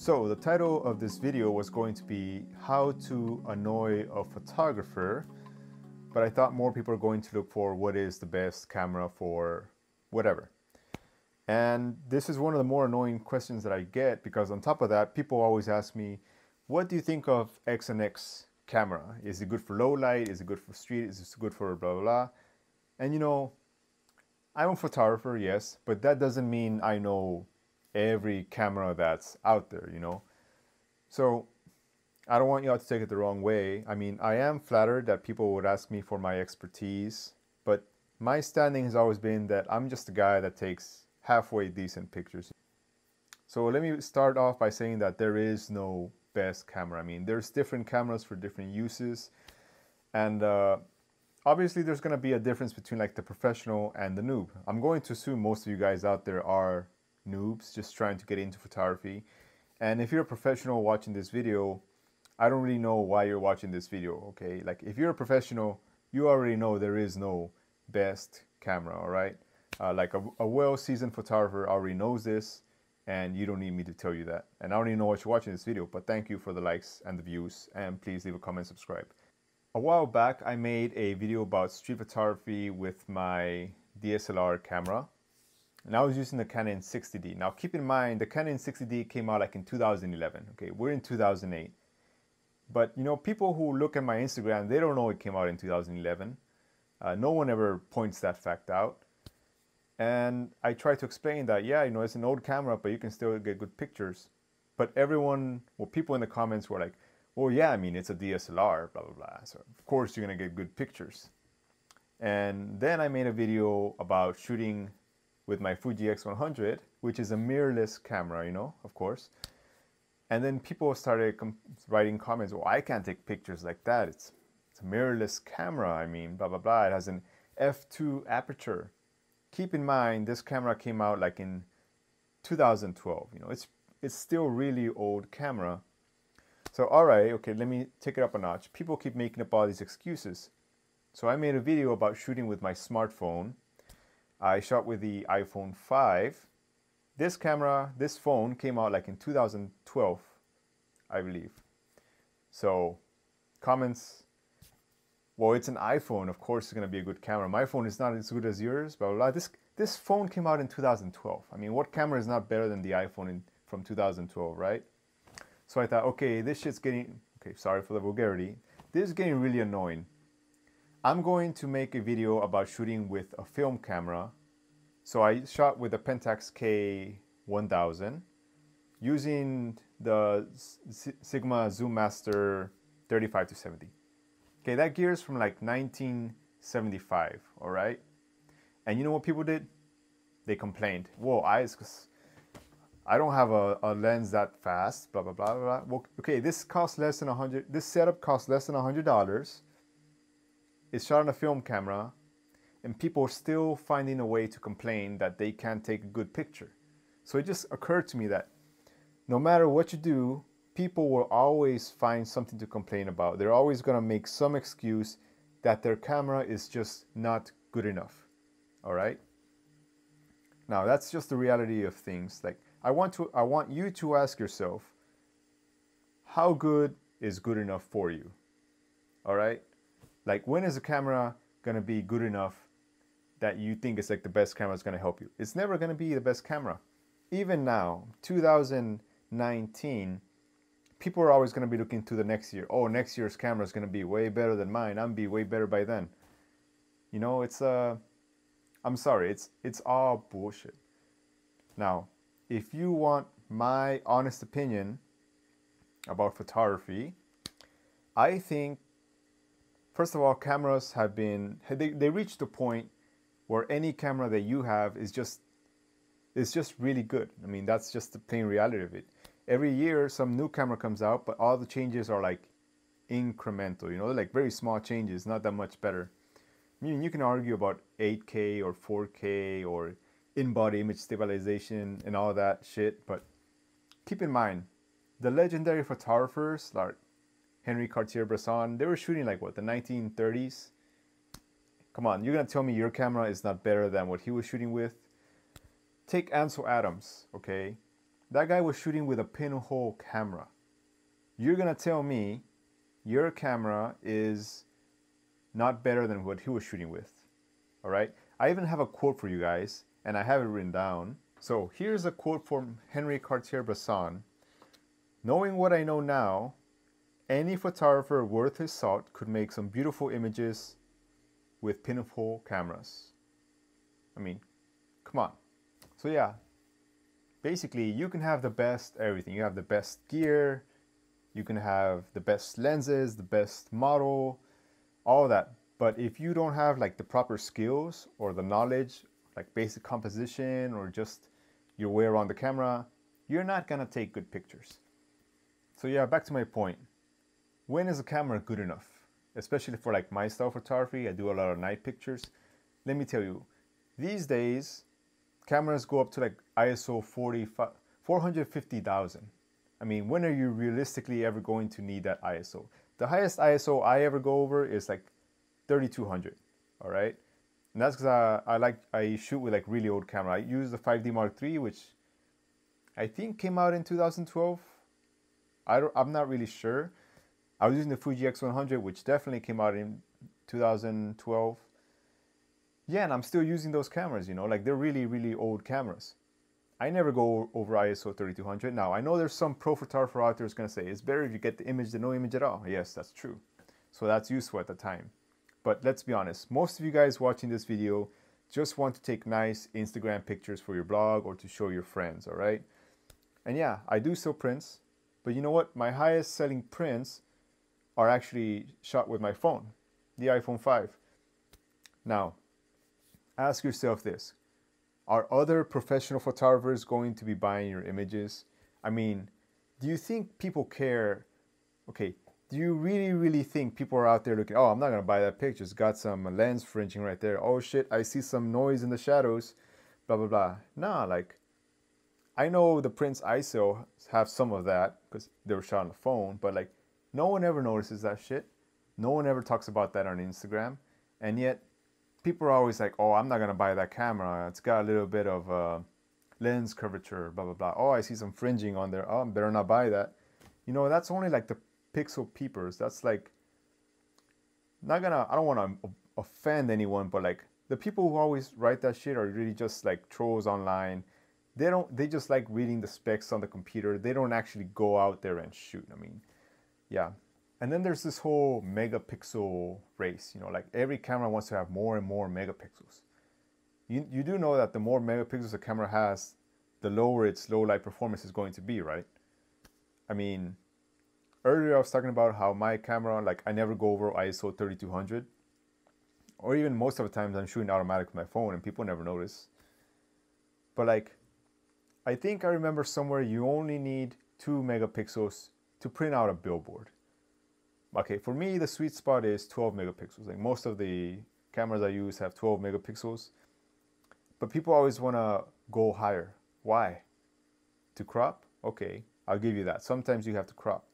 So the title of this video was going to be how to annoy a photographer, but I thought more people are going to look for what is the best camera for whatever. And this is one of the more annoying questions that I get, because on top of that, people always ask me, what do you think of X and X camera? Is it good for low light? Is it good for street? Is it good for blah, blah, blah? And you know, I'm a photographer, yes, but that doesn't mean I know every camera that's out there, you know? So I don't want y'all to take it the wrong way. I mean, I am flattered that people would ask me for my expertise, but my standing has always been that I'm just a guy that takes halfway decent pictures. So let me start off by saying that there is no best camera. I mean, there's different cameras for different uses, and obviously there's going to be a difference between like the professional and the noob. I'm going to assume most of you guys out there are noobs just trying to get into photography, and if you're a professional watching this video, I don't really know why you're watching this video, okay? Like, if you're a professional, you already know there is no best camera, all right? Like a well-seasoned photographer already knows this, and you don't need me to tell you that. And I don't even know what you're watching this video, but thank you for the likes and the views, and please leave a comment, subscribe. A while back, I made a video about street photography with my DSLR camera, and I was using the Canon 60D. Now, keep in mind, the Canon 60D came out like in 2011, okay? We're in 2008. But, you know, people who look at my Instagram, they don't know it came out in 2011. No one ever points that fact out. And I try to explain that, yeah, you know, it's an old camera, but you can still get good pictures. But everyone, well, people in the comments were like, well, yeah, I mean, it's a DSLR, blah, blah, blah. So, of course, you're going to get good pictures. And then I made a video about shooting with my Fuji X100, which is a mirrorless camera, you know, of course. And then people started writing comments, well, I can't take pictures like that. It's a mirrorless camera. I mean, blah, blah, blah. It has an f2 aperture. Keep in mind, this camera came out like in 2012. You know, it's still really old camera. So, all right, okay, let me take it up a notch. People keep making up all these excuses. So I made a video about shooting with my smartphone. I shot with the iPhone 5. This camera, this phone came out like in 2012, I believe. So, comments, well, it's an iPhone, of course it's going to be a good camera. My phone is not as good as yours, blah, blah, blah. This phone came out in 2012. I mean, what camera is not better than the iPhone from 2012, right? So I thought, okay, this shit's getting, okay, sorry for the vulgarity. This is getting really annoying. I'm going to make a video about shooting with a film camera. So I shot with a Pentax K1000 using the Sigma Zoom Master 35-70. Okay, that gear is from like 1975, all right? And you know what people did? They complained. Whoa, I don't have a lens that fast, blah, blah, blah, blah. Well, okay, this costs less than $100. This setup costs less than $100. It's shot on a film camera. And people are still finding a way to complain that they can't take a good picture. So it just occurred to me that no matter what you do, people will always find something to complain about. They're always going to make some excuse that their camera is just not good enough. All right? Now, that's just the reality of things. Like, I want you to ask yourself, how good is good enough for you? All right? Like, when is a camera going to be good enough that you think it's like the best camera is going to help you? It's never going to be the best camera. Even now, 2019, people are always going to be looking to the next year. Oh, next year's camera is going to be way better than mine. I'm be way better by then. You know, it's I'm sorry, it's all bullshit. Now, if you want my honest opinion about photography, I think, first of all, cameras have been, they reached a point where any camera that you have is just really good. I mean, that's just the plain reality of it. Every year, some new camera comes out, but all the changes are like incremental, you know, like very small changes, not that much better. I mean, you can argue about 8K or 4K or in-body image stabilization and all that shit, but keep in mind, the legendary photographers like Henry Cartier-Bresson, they were shooting like what, the 1930s? Come on, you're gonna tell me your camera is not better than what he was shooting with? Take Ansel Adams, okay? That guy was shooting with a pinhole camera. You're gonna tell me your camera is not better than what he was shooting with, all right? I even have a quote for you guys, and I have it written down. So here's a quote from Henry Cartier-Bresson. Knowing what I know now, any photographer worth his salt could make some beautiful images with pinhole cameras. I mean, come on. So yeah, basically you can have the best everything. You have the best gear, you can have the best lenses, the best model, all that. But if you don't have like the proper skills or the knowledge, like basic composition or just your way around the camera, you're not gonna take good pictures. So yeah, back to my point. When is a camera good enough? Especially for like my style photography, I do a lot of night pictures. Let me tell you, these days, cameras go up to like ISO 450,000. I mean, when are you realistically ever going to need that ISO? The highest ISO I ever go over is like 3200, all right? And that's because I shoot with like really old camera. I use the 5D Mark III, which I think came out in 2012. I'm not really sure. I was using the Fuji X100, which definitely came out in 2012. Yeah, and I'm still using those cameras, you know, like they're really, really old cameras. I never go over ISO 3200. Now, I know there's some pro photographer out there who's going to say, it's better if you get the image than no image at all. Yes, that's true. So that's useful at the time. But let's be honest, most of you guys watching this video just want to take nice Instagram pictures for your blog or to show your friends, all right? And yeah, I do sell prints, but you know what? My highest selling prints are actually shot with my phone, the iPhone 5. Now, ask yourself this. Are other professional photographers going to be buying your images? I mean, do you think people care? Okay, do you really, really think people are out there looking, oh, I'm not going to buy that picture. It's got some lens fringing right there. Oh, shit, I see some noise in the shadows, blah, blah, blah. Nah, like, I know the prints I sell have some of that because they were shot on the phone, but like, no one ever notices that shit. No one ever talks about that on Instagram. And yet, people are always like, oh, I'm not going to buy that camera. It's got a little bit of lens curvature, blah, blah, blah. Oh, I see some fringing on there. Oh, I better not buy that. You know, that's only like the pixel peepers. That's like, I don't want to offend anyone, but like the people who always write that shit are really just like trolls online. They just like reading the specs on the computer. They don't actually go out there and shoot. I mean, yeah. And then there's this whole megapixel race, you know, like every camera wants to have more and more megapixels. You do know that the more megapixels a camera has, the lower its low light performance is going to be, right? I mean, earlier I was talking about how my camera, like I never go over ISO 3200, or even most of the times I'm shooting automatic with my phone and people never notice. But like, I think I remember somewhere you only need 2 megapixels to print out a billboard. Okay, for me, the sweet spot is 12 megapixels. Like most of the cameras I use have 12 megapixels, but people always want to go higher. Why? To crop? Okay, I'll give you that. Sometimes you have to crop.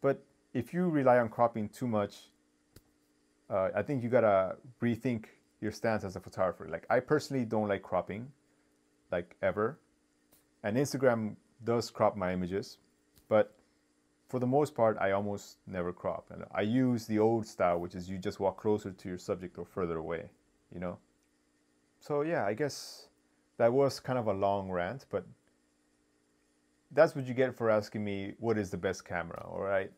But if you rely on cropping too much, I think you gotta rethink your stance as a photographer. Like I personally don't like cropping, like ever. And Instagram does crop my images, but for the most part, I almost never crop. And I use the old style, which is you just walk closer to your subject or further away, you know? So yeah, I guess that was kind of a long rant, but that's what you get for asking me what is the best camera, all right?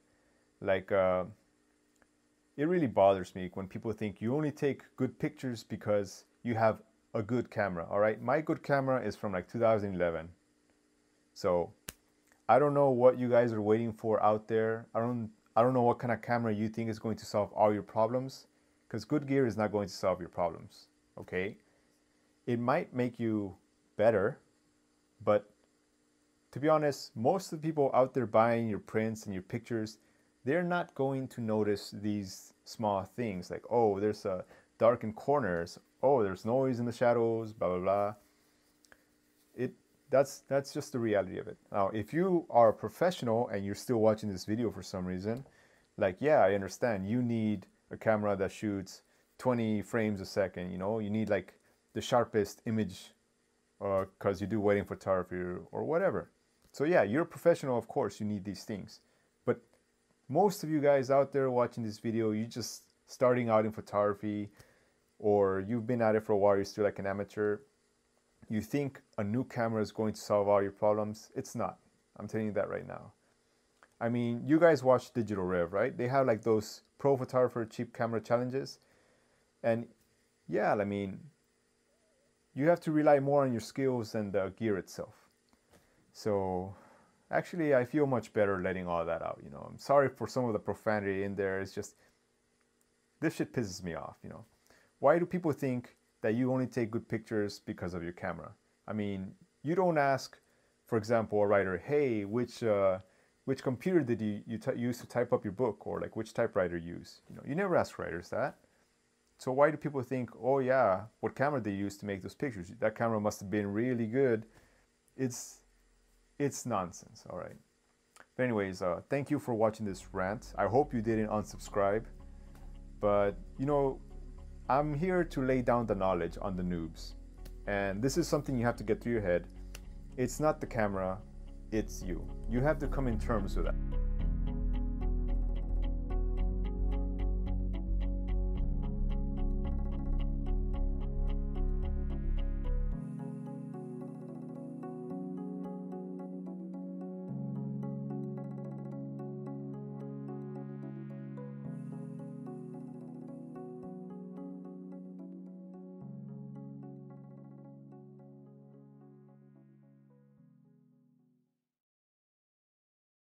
Like, it really bothers me when people think you only take good pictures because you have a good camera, all right? My good camera is from like 2011. So I don't know what you guys are waiting for out there. I don't know what kind of camera you think is going to solve all your problems, because good gear is not going to solve your problems, okay? It might make you better, but to be honest, most of the people out there buying your prints and your pictures, they're not going to notice these small things like, oh, there's darkened corners, oh, there's noise in the shadows, blah, blah, blah. That's just the reality of it. Now, if you are a professional and you're still watching this video for some reason, like, yeah, I understand. You need a camera that shoots 20 frames a second, you know? You need like the sharpest image because you do wedding photography or whatever. So yeah, you're a professional, of course, you need these things. But most of you guys out there watching this video, you just starting out in photography, or you've been at it for a while, you're still like an amateur. You think a new camera is going to solve all your problems. It's not. I'm telling you that right now. I mean, you guys watch Digital Rev, right? They have like those pro photographer cheap camera challenges. And yeah, I mean, you have to rely more on your skills than the gear itself. So actually, I feel much better letting all that out. You know, I'm sorry for some of the profanity in there. It's just, this shit pisses me off, you know. Why do people think that you only take good pictures because of your camera? I mean, you don't ask, for example, a writer, hey, which computer did you use to type up your book, or like which typewriter you use? You know, you never ask writers that. So why do people think, oh yeah, what camera they used to make those pictures? That camera must have been really good. It's nonsense, all right? But anyways, thank you for watching this rant. I hope you didn't unsubscribe. But, you know, I'm here to lay down the knowledge on the noobs. And this is something you have to get through your head. It's not the camera, it's you. You have to come in terms with that.